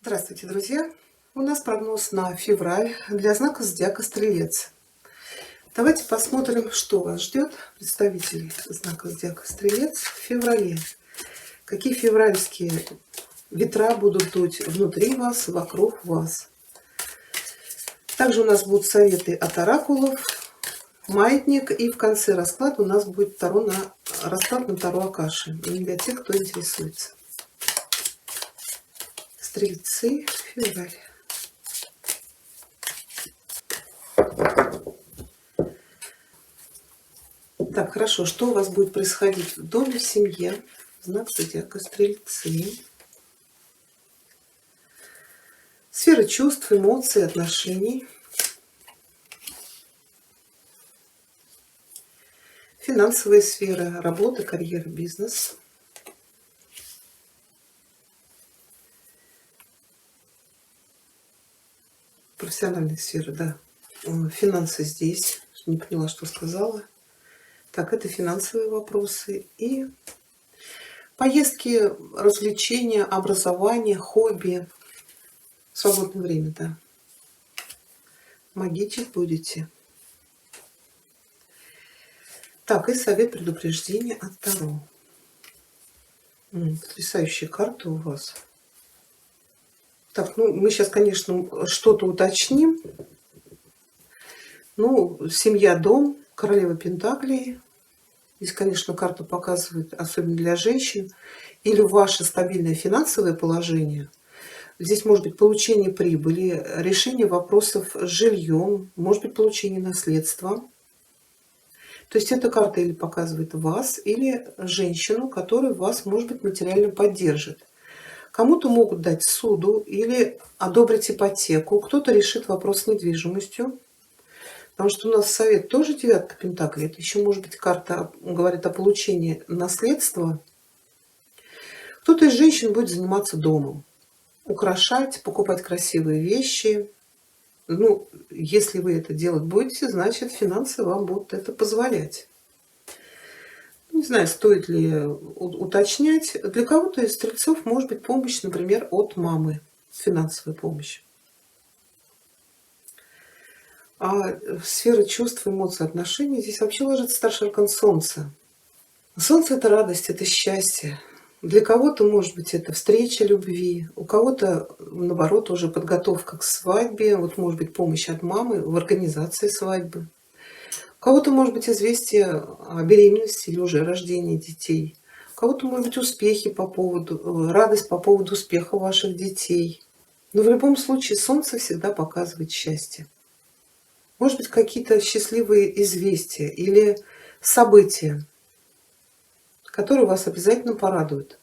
Здравствуйте, друзья! У нас прогноз на февраль для знака зодиака Стрелец. Давайте посмотрим, что вас ждет, представителей знака зодиака Стрелец, в феврале. Какие февральские ветра будут дуть внутри вас, вокруг вас. Также у нас будут советы от оракулов, маятник, и в конце расклада у нас будет расклад на Таро Акаши, и для тех, кто интересуется. Стрельцы, февраль. Так, хорошо. Что у вас будет происходить в доме, в семье? Знак зодиака Стрельцы. Сфера чувств, эмоций, отношений. Финансовая сфера, работа, карьера, бизнес. Профессиональная сфера, да. Финансы здесь. Не поняла, что сказала. Так, это финансовые вопросы. И поездки, развлечения, образование, хобби. Свободное время, да. Магичить будете. Так, и совет предупреждения от Таро. Потрясающие карты у вас. Так, мы сейчас, конечно, что-то уточним. Семья, дом, королева Пентаклей. Здесь, конечно, карта показывает, особенно для женщин, или ваше стабильное финансовое положение. Здесь может быть получение прибыли, решение вопросов с жильем, может быть получение наследства. То есть эта карта или показывает вас, или женщину, которая вас, может быть, материально поддержит. Кому-то могут дать суду или одобрить ипотеку, кто-то решит вопрос с недвижимостью. Потому что у нас совет тоже девятка пентаклей. Это еще, может быть, карта говорит о получении наследства. Кто-то из женщин будет заниматься домом. Украшать, покупать красивые вещи. Если вы это делать будете, значит, финансы вам будут это позволять. Не знаю, стоит ли уточнять. Для кого-то из стрельцов может быть помощь, например, от мамы. Финансовая помощь. А сфера чувств, эмоций, отношений здесь вообще ложится старший аркан Солнца. Солнце — это радость, это счастье. Для кого-то, может быть, это встреча любви, у кого-то, наоборот, уже подготовка к свадьбе, может быть, помощь от мамы в организации свадьбы. У кого-то, может быть, известие о беременности или уже рождении детей. У кого-то, может быть, успехи радость по поводу успеха ваших детей. Но в любом случае Солнце всегда показывает счастье. Может быть, какие-то счастливые известия или события, которые вас обязательно порадуют.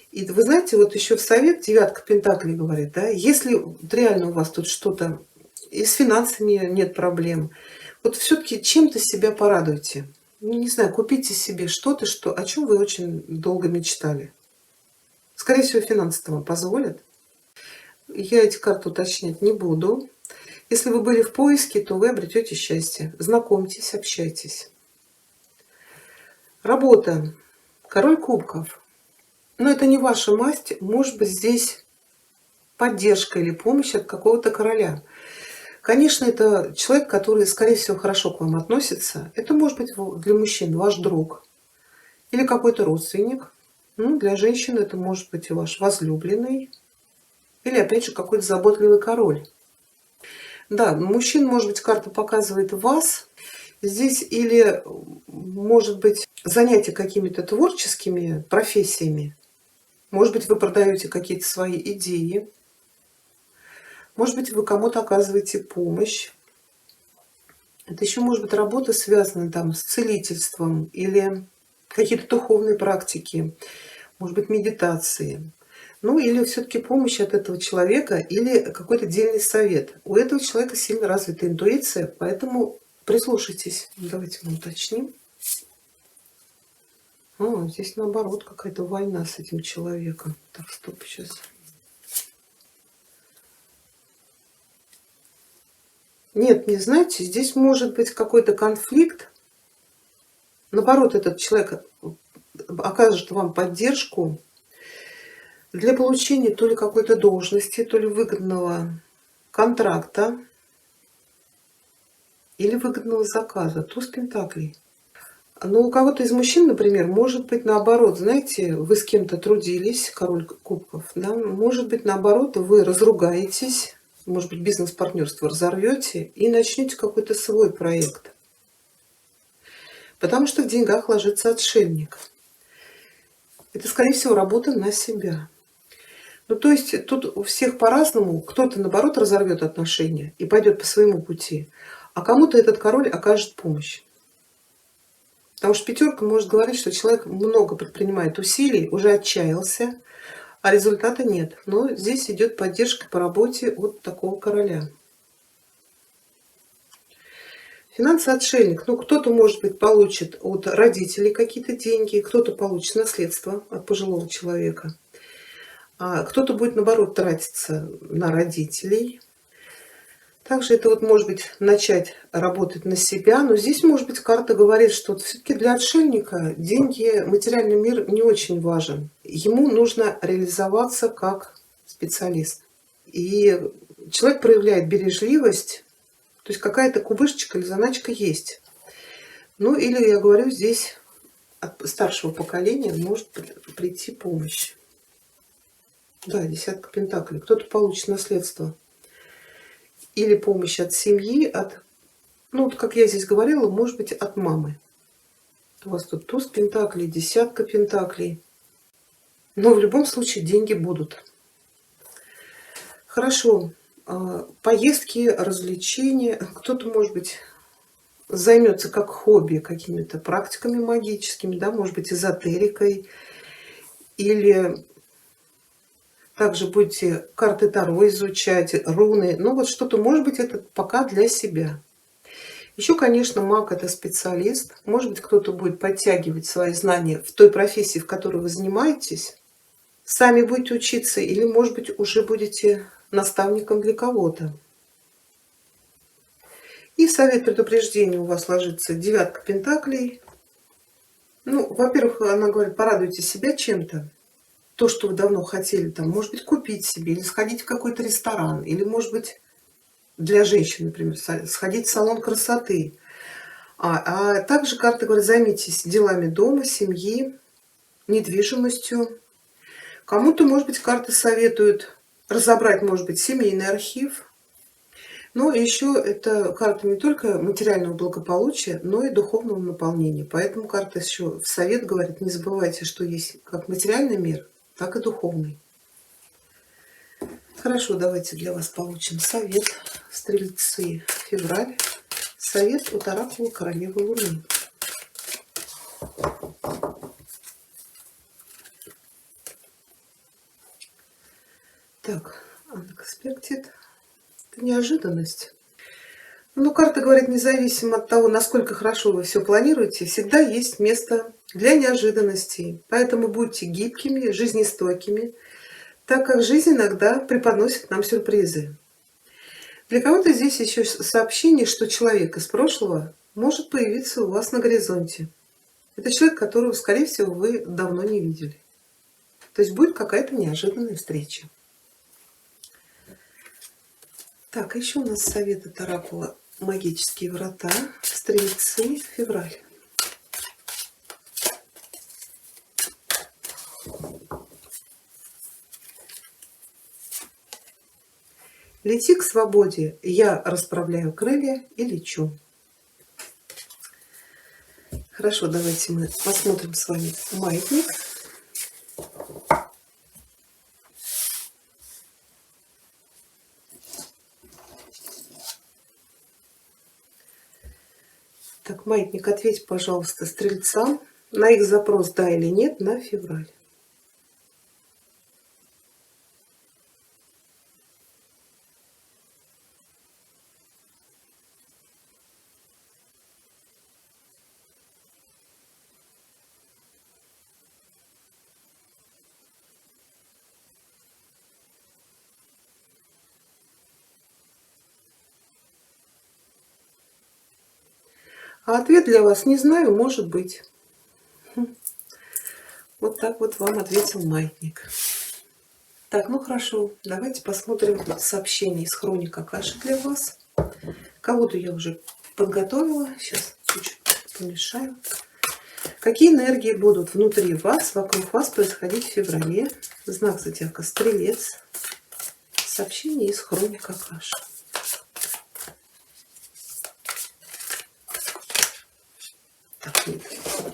И вы знаете, еще в совет девятка пентаклей говорит, да, если реально у вас тут что-то и с финансами нет проблем, все-таки чем-то себя порадуйте. Не знаю, купите себе что-то, о чем вы очень долго мечтали. Скорее всего, финансы вам позволят. Я эти карты уточнять не буду. Если вы были в поиске, то вы обретете счастье. Знакомьтесь, общайтесь. Работа. Король кубков. Но это не ваша масть. Может быть, здесь поддержка или помощь от какого-то короля. Конечно, это человек, который, скорее всего, хорошо к вам относится. Это может быть для мужчин ваш друг или какой-то родственник. Для женщин это может быть и ваш возлюбленный. Или, опять же, какой-то заботливый король. Да, мужчин, может быть, карта показывает вас. Здесь или, может быть, занятия какими-то творческими профессиями. Может быть, вы продаете какие-то свои идеи. Может быть, вы кому-то оказываете помощь. Это еще может быть работа, связанная с целительством или какие-то духовные практики, может быть, медитации. Или все-таки помощь от этого человека, или какой-то дельный совет. У этого человека сильно развита интуиция, поэтому прислушайтесь. Давайте мы уточним. Здесь наоборот какая-то война с этим человеком. Так, стоп, сейчас. Нет, не знаете, здесь может быть какой-то конфликт. Наоборот, этот человек окажет вам поддержку. для получения то ли какой-то должности, то ли выгодного контракта или выгодного заказа. Туз пентаклей. Но у кого-то из мужчин, например, может быть наоборот. Знаете, вы с кем-то трудились, король кубков, да? Может быть наоборот, вы разругаетесь, может быть бизнес-партнерство разорвете и начнете какой-то свой проект. Потому что в деньгах ложится отшельник. Это, скорее всего, работа на себя. Ну, то есть тут у всех по-разному. Кто-то, наоборот, разорвет отношения и пойдет по своему пути, а кому-то этот король окажет помощь. Потому что пятерка может говорить, что человек много предпринимает усилий, уже отчаялся, а результата нет. Но здесь идет поддержка по работе от такого короля. Финансы отшельник. Ну, кто-то, может быть, получит от родителей какие-то деньги, кто-то получит наследство от пожилого человека. А кто-то будет, наоборот, тратиться на родителей. Также это вот может быть начать работать на себя, но здесь, может быть, карта говорит, что все-таки для отшельника деньги, материальный мир не очень важен. Ему нужно реализоваться как специалист. И человек проявляет бережливость, то есть какая-то кубышечка или заначка есть. Ну или, я говорю, здесь от старшего поколения может прийти помощь. Да, десятка пентаклей. Кто-то получит наследство. Или помощь от семьи, от, ну вот как я здесь говорила, может быть, от мамы. У вас тут туз пентаклей, десятка пентаклей. Но в любом случае деньги будут. Хорошо. Поездки, развлечения. Кто-то, может быть, займется как хобби какими-то практиками магическими, да, может быть, эзотерикой. Или также будете карты Таро изучать, руны. Ну вот что-то, может быть, это пока для себя. Еще, конечно, маг – это специалист. Может быть, кто-то будет подтягивать свои знания в той профессии, в которой вы занимаетесь. Сами будете учиться или, может быть, уже будете наставником для кого-то. И совет предупреждения у вас ложится девятка пентаклей. Ну, во-первых, она говорит, порадуйте себя чем-то. То, что вы давно хотели, там, может быть, купить себе, или сходить в какой-то ресторан, или, может быть, для женщин, например, сходить в салон красоты. А также карты говорят, займитесь делами дома, семьи, недвижимостью. Кому-то, может быть, карты советуют разобрать, может быть, семейный архив. Но еще это карта не только материального благополучия, но и духовного наполнения. Поэтому карта еще в совет говорит, не забывайте, что есть как материальный мир, так и духовный. Хорошо, давайте для вас получим совет. Стрельцы, февраль. Совет от оракула королевы Луны. Так, unexpected. Это неожиданность. Но карта говорит, независимо от того, насколько хорошо вы все планируете, всегда есть место для неожиданностей. Поэтому будьте гибкими, жизнестойкими, так как жизнь иногда преподносит нам сюрпризы. Для кого-то здесь еще сообщение, что человек из прошлого может появиться у вас на горизонте. Это человек, которого, скорее всего, вы давно не видели. То есть будет какая-то неожиданная встреча. Так, еще у нас совет от оракула «Магические врата», Стрельцы, февраль. Лети к свободе, я расправляю крылья и лечу. Хорошо, давайте мы посмотрим с вами маятник. Так, маятник, ответь, пожалуйста, стрельцам на их запрос «да» или «нет» на февраль. А ответ для вас не знаю, может быть. Вот так вот вам ответил маятник. Так, ну хорошо, давайте посмотрим сообщение из хроник Акаши для вас. Кого-то я уже подготовила, сейчас чуть-чуть помешаю. Какие энергии будут внутри вас, вокруг вас происходить в феврале? Знак зодиака Стрелец. Сообщение из хроник Акаши. Так, нет,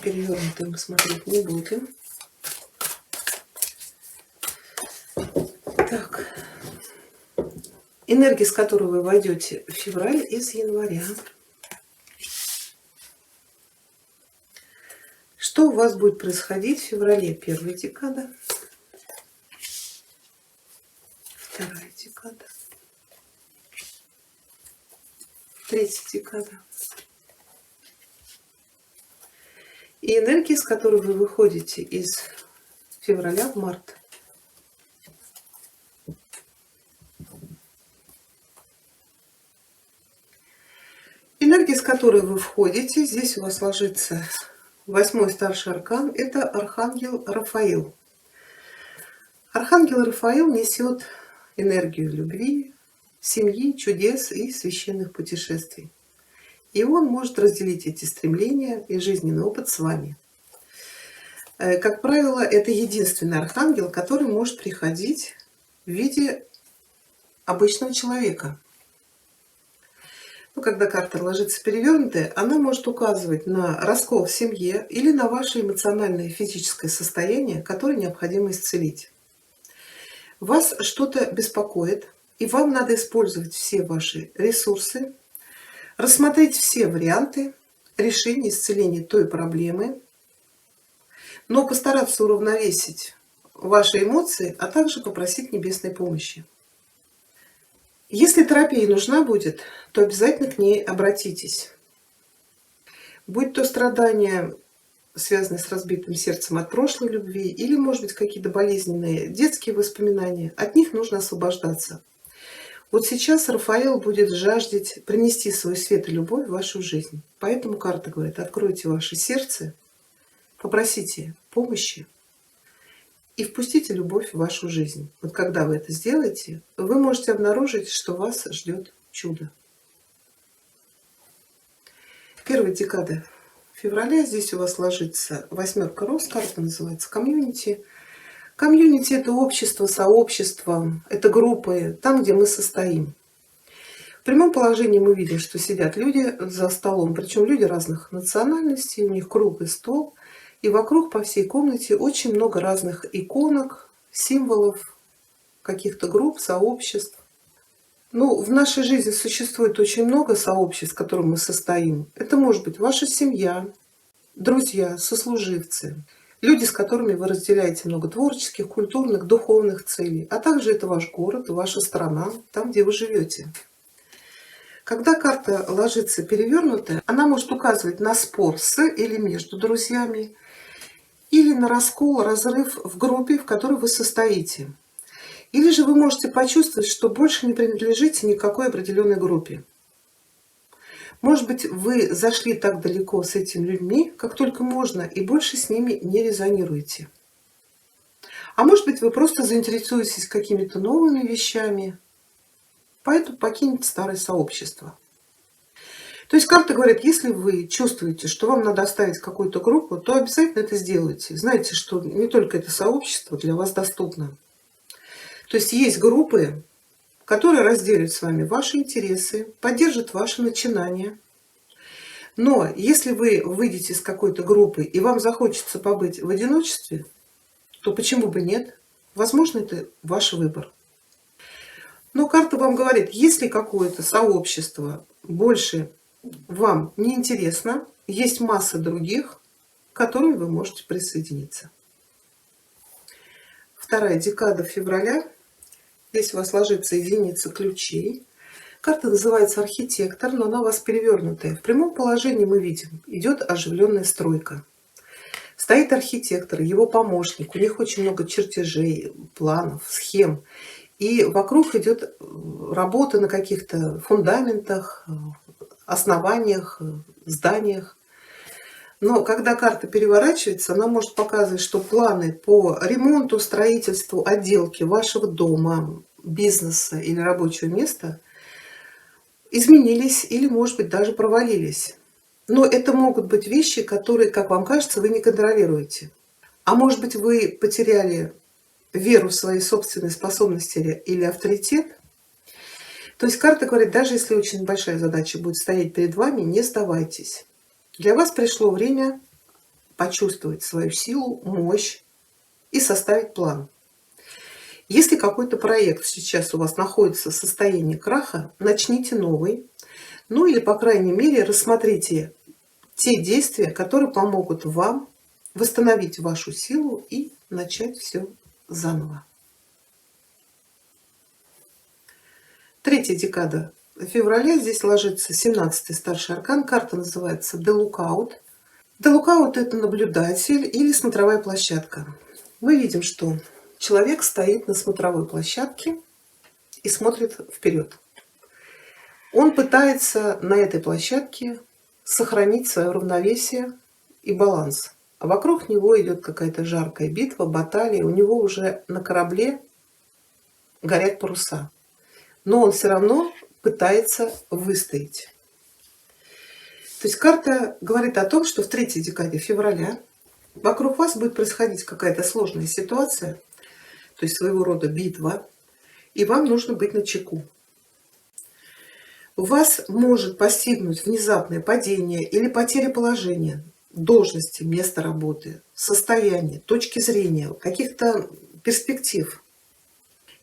перевернутым мы смотреть не будем. Так, энергия, с которой вы войдете в февраль из января. Что у вас будет происходить в феврале? Первая декада, вторая декада, третья декада. И энергия, с которой вы выходите из февраля в март. Энергия, с которой вы входите, здесь у вас ложится 8-й старший аркан, это Архангел Рафаил. Архангел Рафаил несет энергию любви, семьи, чудес и священных путешествий. И он может разделить эти стремления и жизненный опыт с вами. Как правило, это единственный архангел, который может приходить в виде обычного человека. Когда карта ложится перевернутая, она может указывать на раскол в семье или на ваше эмоциональное и физическое состояние, которое необходимо исцелить. Вас что-то беспокоит, и вам надо использовать все ваши ресурсы, рассмотреть все варианты решения исцеления той проблемы, но постараться уравновесить ваши эмоции, а также попросить небесной помощи. Если терапия нужна будет, то обязательно к ней обратитесь. Будь то страдания, связанные с разбитым сердцем от прошлой любви, или, может быть, какие-то болезненные детские воспоминания, от них нужно освобождаться. Вот сейчас Рафаэл будет жаждать принести свой свет и любовь в вашу жизнь. Поэтому карта говорит: откройте ваше сердце, попросите помощи и впустите любовь в вашу жизнь. Вот когда вы это сделаете, вы можете обнаружить, что вас ждет чудо. Первая декада февраля. Здесь у вас ложится 8 роз. Карта называется комьюнити. Комьюнити — это общество, сообщество, это группы, там, где мы состоим. В прямом положении мы видим, что сидят люди за столом, причем люди разных национальностей, у них круглый стол. И вокруг по всей комнате очень много разных иконок, символов, каких-то групп, сообществ. Ну, в нашей жизни существует очень много сообществ, в которых мы состоим. Это может быть ваша семья, друзья, сослуживцы, люди, с которыми вы разделяете много творческих, культурных, духовных целей, а также это ваш город, ваша страна, там, где вы живете. Когда карта ложится перевернутая, она может указывать на спор с или между друзьями, или на раскол, разрыв в группе, в которой вы состоите. Или же вы можете почувствовать, что больше не принадлежите никакой определенной группе. Может быть, вы зашли так далеко с этими людьми, как только можно, и больше с ними не резонируете. А может быть, вы просто заинтересуетесь какими-то новыми вещами, поэтому покинете старое сообщество. То есть карта говорит: если вы чувствуете, что вам надо оставить какую-то группу, то обязательно это сделайте. Знаете, что не только это сообщество для вас доступно. То есть есть группы, которые разделят с вами ваши интересы, поддержат ваши начинания. Но если вы выйдете из какой-то группы и вам захочется побыть в одиночестве, то почему бы нет? Возможно, это ваш выбор. Но карта вам говорит: если какое-то сообщество больше вам не интересно, есть масса других, к которым вы можете присоединиться. Вторая декада февраля. Здесь у вас ложится единица ключей. Карта называется архитектор, но она у вас перевернутая. В прямом положении мы видим, идет оживленная стройка. Стоит архитектор, его помощник, у них очень много чертежей, планов, схем. И вокруг идет работа на каких-то фундаментах, основаниях, зданиях. Но когда карта переворачивается, она может показывать, что планы по ремонту, строительству, отделке вашего дома, бизнеса или рабочего места изменились или, может быть, даже провалились. Но это могут быть вещи, которые, как вам кажется, вы не контролируете. А может быть, вы потеряли веру в свои собственные способности или авторитет. То есть карта говорит, даже если очень большая задача будет стоять перед вами, не сдавайтесь. Для вас пришло время почувствовать свою силу, мощь и составить план. Если какой-то проект сейчас у вас находится в состоянии краха, начните новый. Ну или, по крайней мере, рассмотрите те действия, которые помогут вам восстановить вашу силу и начать все заново. Третья декада февраля, здесь ложится 17-й старший аркан, карта называется The Lookout. The Lookout — это наблюдатель или смотровая площадка. Мы видим, что человек стоит на смотровой площадке и смотрит вперед. Он пытается на этой площадке сохранить свое равновесие и баланс. А вокруг него идет какая-то жаркая битва, баталия. У него уже на корабле горят паруса. Но он все равно пытается выстоять. То есть карта говорит о том, что в третьей декаде февраля вокруг вас будет происходить какая-то сложная ситуация, то есть своего рода битва, и вам нужно быть начеку. Вас может постигнуть внезапное падение или потеря положения, должности, места работы, состояния, точки зрения, каких-то перспектив.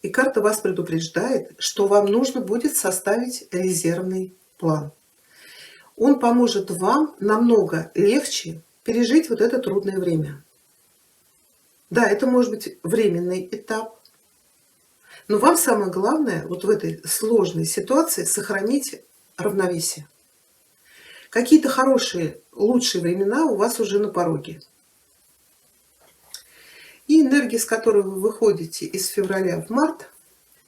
И карта вас предупреждает, что вам нужно будет составить резервный план. Он поможет вам намного легче пережить вот это трудное время. Да, это может быть временный этап, но вам самое главное вот в этой сложной ситуации сохранить равновесие. Какие-то хорошие, лучшие времена у вас уже на пороге. И энергия, с которой вы выходите из февраля в март,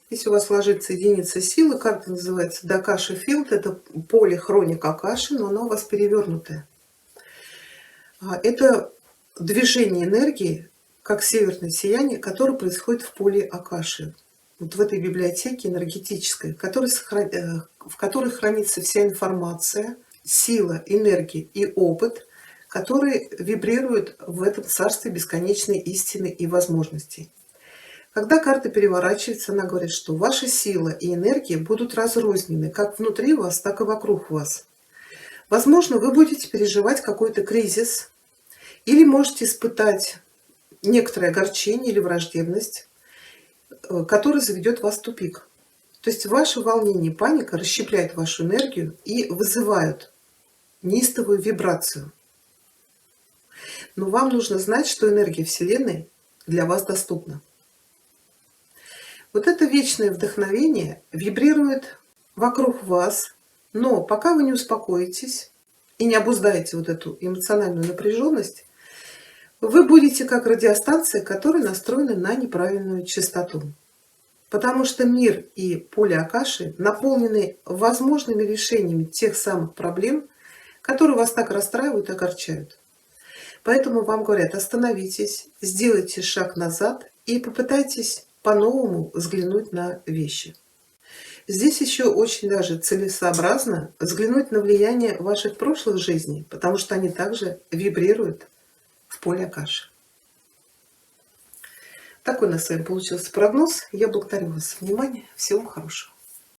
если у вас ложится единица силы, карта называется Дакаши Филд, это поле хроник Акаши, но оно у вас перевернутое. Это движение энергии, как северное сияние, которое происходит в поле Акаши. Вот в этой библиотеке энергетической, в которой хранится вся информация, сила, энергия и опыт, которые вибрируют в этом царстве бесконечной истины и возможностей. Когда карта переворачивается, она говорит, что ваша сила и энергия будут разрознены как внутри вас, так и вокруг вас. Возможно, вы будете переживать какой-то кризис или можете испытать некоторое огорчение или враждебность, который заведет вас в тупик. То есть ваше волнение, паника расщепляет вашу энергию и вызывают неистовую вибрацию. Но вам нужно знать, что энергия Вселенной для вас доступна. Вот это вечное вдохновение вибрирует вокруг вас, но пока вы не успокоитесь и не обуздаете вот эту эмоциональную напряженность, вы будете как радиостанция, которая настроена на неправильную частоту. Потому что мир и поле Акаши наполнены возможными решениями тех самых проблем, которые вас так расстраивают и огорчают. Поэтому вам говорят, остановитесь, сделайте шаг назад и попытайтесь по-новому взглянуть на вещи. Здесь еще очень даже целесообразно взглянуть на влияние ваших прошлых жизней, потому что они также вибрируют в поле Акаши. Такой у нас с вами получился прогноз. Я благодарю вас за внимание. Всего хорошего.